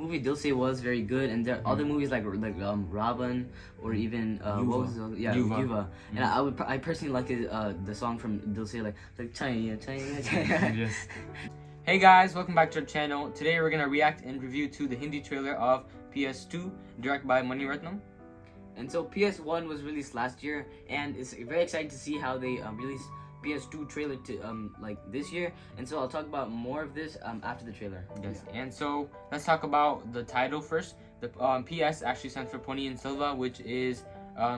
movie Dil Se was very good, and there are other movies like Rahman or even what was it? Yuva. And I personally like the song from Dil Se, like Chaya. Yes. Hey guys, welcome back to our channel. Today we're gonna react and review to the Hindi trailer of PS2, directed by Ratnam. And so PS1 was released last year, and it's very exciting to see how they released PS2 trailer to like this year. And so I'll talk about more of this after the trailer. Yes. And so let's talk about the title first. The PS actually stands for Ponniyin Selvan, which is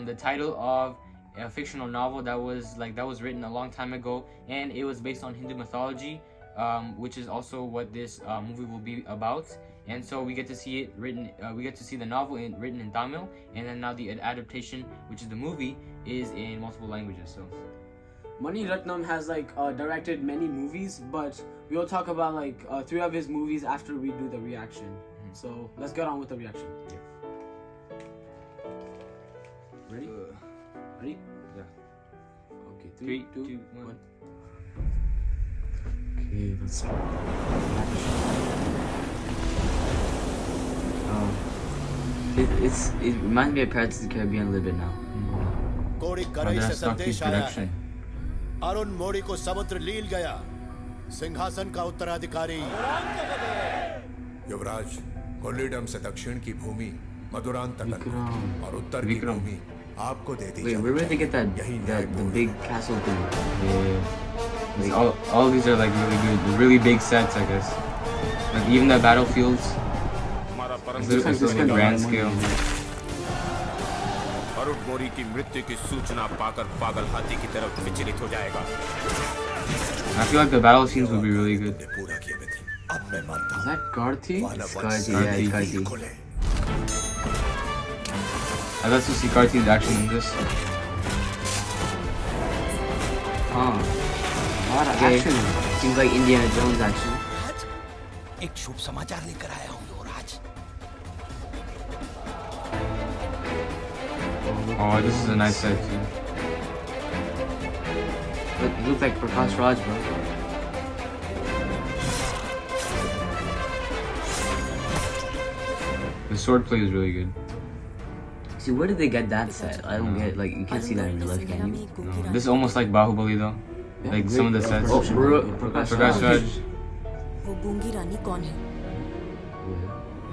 the title of a fictional novel that was written a long time ago, and it was based on Hindu mythology, which is also what this movie will be about. And so we get to see it written. We get to see the novel written in Tamil, and then now the adaptation, which is the movie, is in multiple languages. So, Mani Ratnam has directed many movies, but we'll talk about 3 of his movies after we do the reaction. So let's get on with the reaction. Yeah. Ready? Ready? Yeah. Okay. 3, 2, 1. Okay, let's start. It reminds me of Pirates of the Caribbean a little bit now. कोड़ी करई से संदेश आया है। अरुण मोड़ी को समुद्र लील गया, सिंहासन का उत्तराधिकारी। युवराज, कोल्लीडम से दक्षिण की भूमि मधुरान तक और उत्तर की भूमि आपको दे दी। Wait, where did they get the big castle thing? Yeah. All these are like really good, really big sets, I guess. Like even the battlefields. It's like a grand scale. Arun मोड़ी की मृत्यु की सूचना पाकर पागल हाथी की तरफ विचलित हो जाएगा। I feel like the battle scenes would be really good. पूरा किया मित्र, अब मैं मानता हूँ। Is that Karthi? It's Karthi, yeah, it's Karthi. I'd like to see Keerthy's action in this. Huh. A lot of Okay. action. Seems like Indiana Jones action. एक शुभ समाचार लेकर आया हूँ युवराज। Oh, this is a nice set too. Look, he looks like Prakash Raj, bro. The swordplay is really good. See, where did they get that set? I don't get it. Like, you can't see that in real life, can you? No, this is almost like Bahubali though. Yeah, Like great, some of the sets. Prakash Prakash Raj. Raj. वो गूंगी रानी कौन है?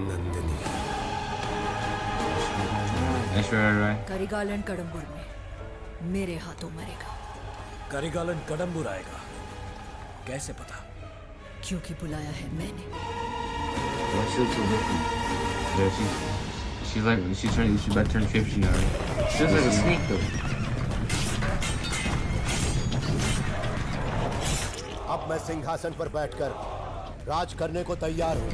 Nandini. Aishwarya. करिगालन कडम्बुर में मेरे हाथों मरेगा। करिगालन कडम्बुर आएगा, कैसे पता? क्योंकि बुलाया है मैंने। Why she looks so different? Yeah, she's about to turn 50 now. Right? She looks like a snake, though. अब मैं सिंहासन पर बैठकर राज करने को तैयार हूँ।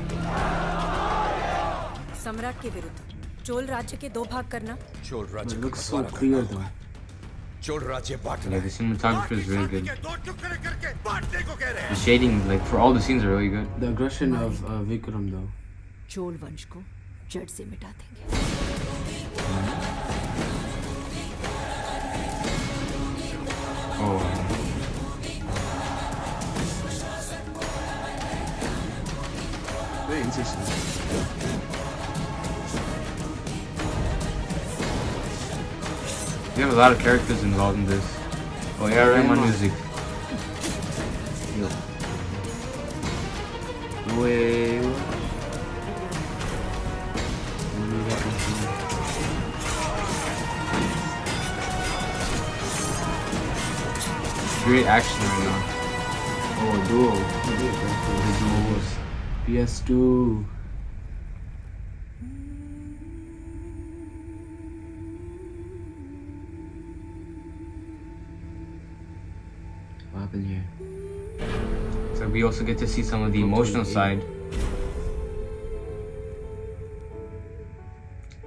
सम्राट के विरुद्ध चोल राज्य के 2 भाग करना। चोल राज्य It looks so clear though. Chola राज्य बांटना। Yeah, the cinematography is really good. 2 टुकड़े करके बांटने को कह रहे हैं। The shading, like for all the scenes, are really good. The aggression of Vikram though. Chola वंश को जड़ से मिटा देंगे। Oh. Very interesting. You have a lot of characters involved in this. Oh yeah, Rahman music. Yo. Wait. Great action right now. Oh, duel. The duels. PS2. What happened here? So we also get to see some of the emotional side.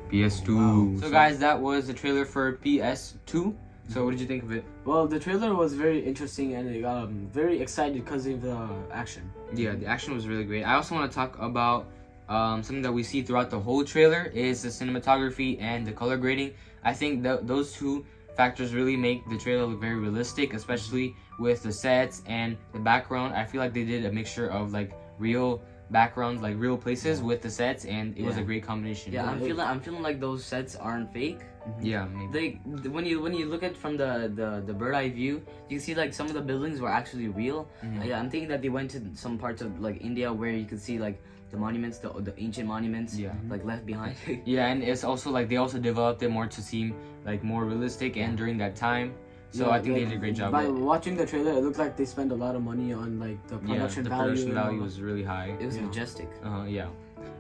PS2. Wow. So guys, that was the trailer for PS2. So what did you think of it? Well, the trailer was very interesting and it got very excited because of the action. Yeah, the action was really great. I also want to talk about something that we see throughout the whole trailer is the cinematography and the color grading. I think those two factors really make the trailer look very realistic, especially with the sets and the background. I feel like they did a mixture of like real backgrounds, like real places with the sets, and it was a Yeah. great combination. Yeah, I'm feeling like those sets aren't fake. Yeah, maybe. When you look at from the bird eye view, you can see like some of the buildings were actually real. Yeah, I'm thinking that they went to some parts of like India where you could see like the monuments, the ancient monuments, Yeah. like left behind. Yeah, and it's also like they also developed it more to seem like more realistic and during that time. So I think they did a great job. By watching the trailer, it looked like they spent a lot of money on like the production the value. production and all value that. was really high. It was majestic. Yeah.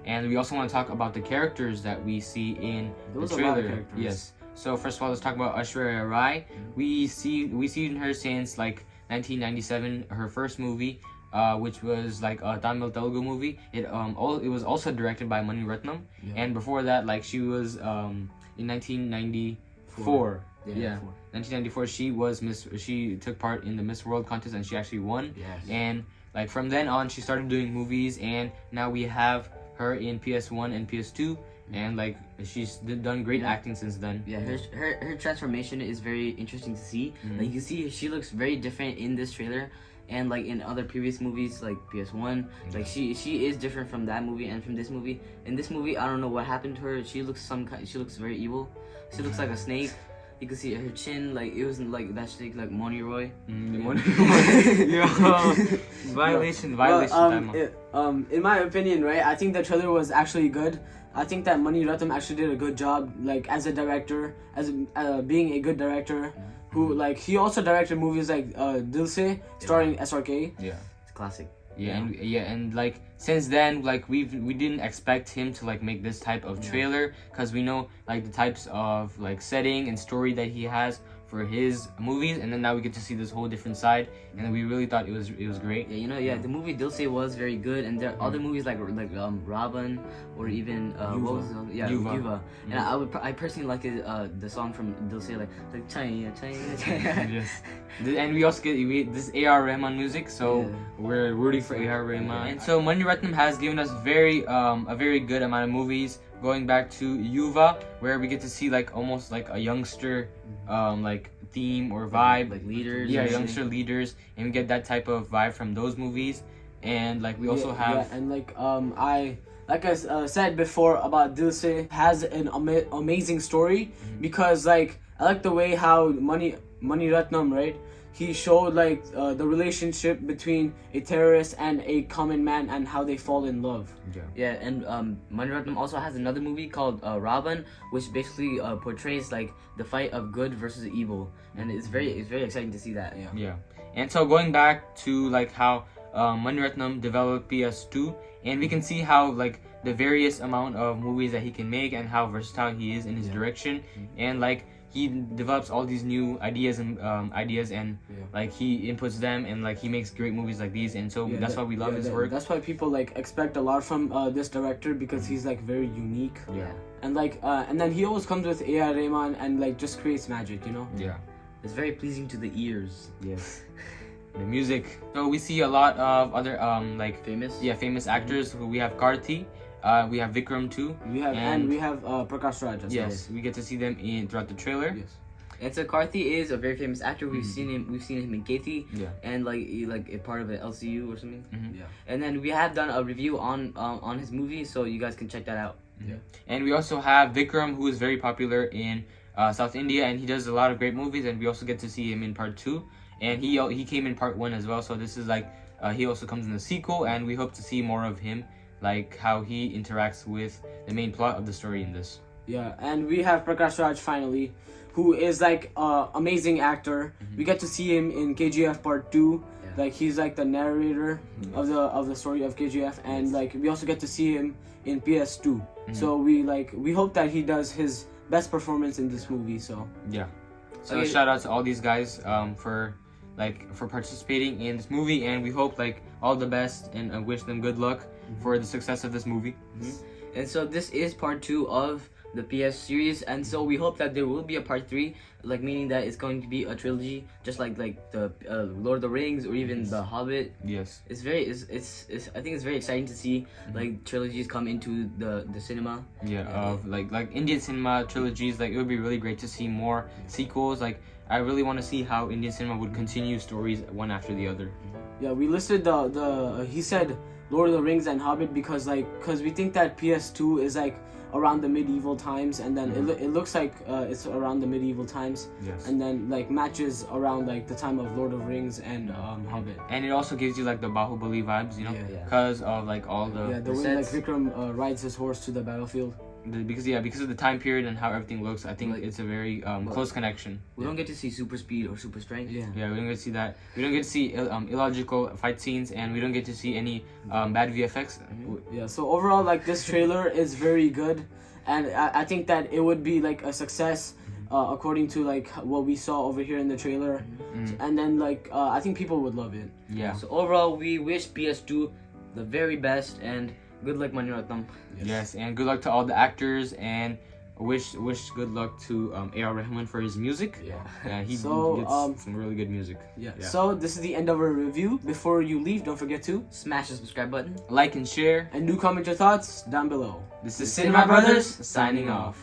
And we also want to talk about the characters that we see in There was the a lot of trailer. characters. Yes. So first of all, let's talk about Aishwarya Rai. We see her since like 1997, her first movie, which was like a Tamil Telugu movie. It was also directed by Mani Ratnam, and before that, like she was in 1994. Yeah. 1994, she took part in the Miss World contest and she actually won. Yes. And like from then on, she started doing movies, and now we have her in PS1 and PS2, and like she's done great acting since then. Yeah, her transformation is very interesting to see. Like you see, she looks very different in this trailer, and like in other previous movies, like PS1, like she is different from that movie and from this movie. In this movie, I don't know what happened to her. She looks very evil. She looks like a snake. You can see her chin, like it wasn't like that snake, like Moni Roy. Violation. In my opinion, right, I think the trailer was actually good. I think that Mani Ratnam actually did a good job, like as a director, as being a good director. Who like he also directed movies like Dil Se, starring SRK. Yeah. It's classic. And like since then, like we didn't expect him to like make this type of trailer, because we know like the types of like setting and story that he has for his movies, and then now we get to see this whole different side, and we really thought it was great. Yeah, the movie Dil Se was very good, and there are other movies like Rahman or even what was the, Yuva. And I personally like the song from Dil Se, like Chaya. Yes. And we also get this A.R. Rahman music, so we're rooting for A.R. Rahman. And so Mani Ratnam has given us a very good amount of movies, going back to Yuva, where we get to see like almost like a youngster like theme or vibe, like leaders. Youngster leaders, and we get that type of vibe from those movies. And like we also have and like I said before about Dil Se, has an amazing story, because like I like the way how Mani Ratnam, right, he showed like the relationship between a terrorist and a common man and how they fall in love. Yeah, and Mani Ratnam also has another movie called Rahman, which basically portrays like the fight of good versus evil, and it's very exciting to see that. Yeah. And so going back to like how Mani Ratnam developed PS2, and we can see how like the various amount of movies that he can make and how versatile he is in his direction, and like he develops all these new ideas and like he inputs them, and like he makes great movies like these, and so that's why we love his work. That's why people like expect a lot from this director, because he's like very unique. And like and then he always comes with A.R. Rahman and like just creates magic, you know. It's very pleasing to the ears. Yes. The music. So we see a lot of other like famous actors. We have Karthi, we have Vikram too. We have Prakash Raj as well. We get to see them throughout the trailer. Yes. And so Karthi is a very famous actor. We've seen him in Keerthy, and like a part of an LCU or something. And then we have done a review on his movie, so you guys can check that out. And we also have Vikram, who is very popular in South India, and he does a lot of great movies, and we also get to see him in part 2, and he came in part 1 as well, so this is like he also comes in the sequel, and we hope to see more of him, like how he interacts with the main plot of the story in this. And we have Prakash Raj finally, who is like amazing actor. We get to see him in KGF part 2. Like he's like the narrator of the story of KGF, and like we also get to see him in PS2. So we hope that he does his best performance in this movie. So shout out to all these guys for participating in this movie, and we hope like all the best, and I wish them good luck for the success of this movie. And so this is part 2 of the PS series, and so we hope that there will be a part 3, like meaning that it's going to be a trilogy, just like the Lord of the Rings or even the Hobbit. Yes. It's I think it's very exciting to see like trilogies come into the cinema. Of like Indian cinema trilogies. Like it would be really great to see more sequels. Like I really want to see how Indian cinema would continue stories one after the other. We listed he said Lord of the Rings and Hobbit because we think that PS2 is like around the medieval times, and then it looks like it's around the medieval times, Yes. and then like matches around like the time of Lord of the Rings and Hobbit. And it also gives you like the Bahubali vibes, you know, Yeah. because of like all the Yeah, the way like Vikram rides his horse to the battlefield. because of the time period and how everything looks. I think it's a very close connection. We don't get to see super speed or super strength. Yeah. Yeah, we don't get to see that. We don't get to see illogical fight scenes, and we don't get to see any bad VFX. Yeah, so overall, like, this trailer is very good, and I think that it would be like a success according to like what we saw over here in the trailer, and then like I think people would love it. Yeah. So overall, we wish PS2 the very best, and good luck, Ratnam. Yes, and good luck to all the actors, and wish good luck to A.R. Rahman for his music. Yeah, he So, gets some really good music. Yeah. So this is the end of our review. Before you leave, don't forget to Smash the subscribe button. Like and share. and do comment your thoughts down below. This is Cinema Brothers signing off.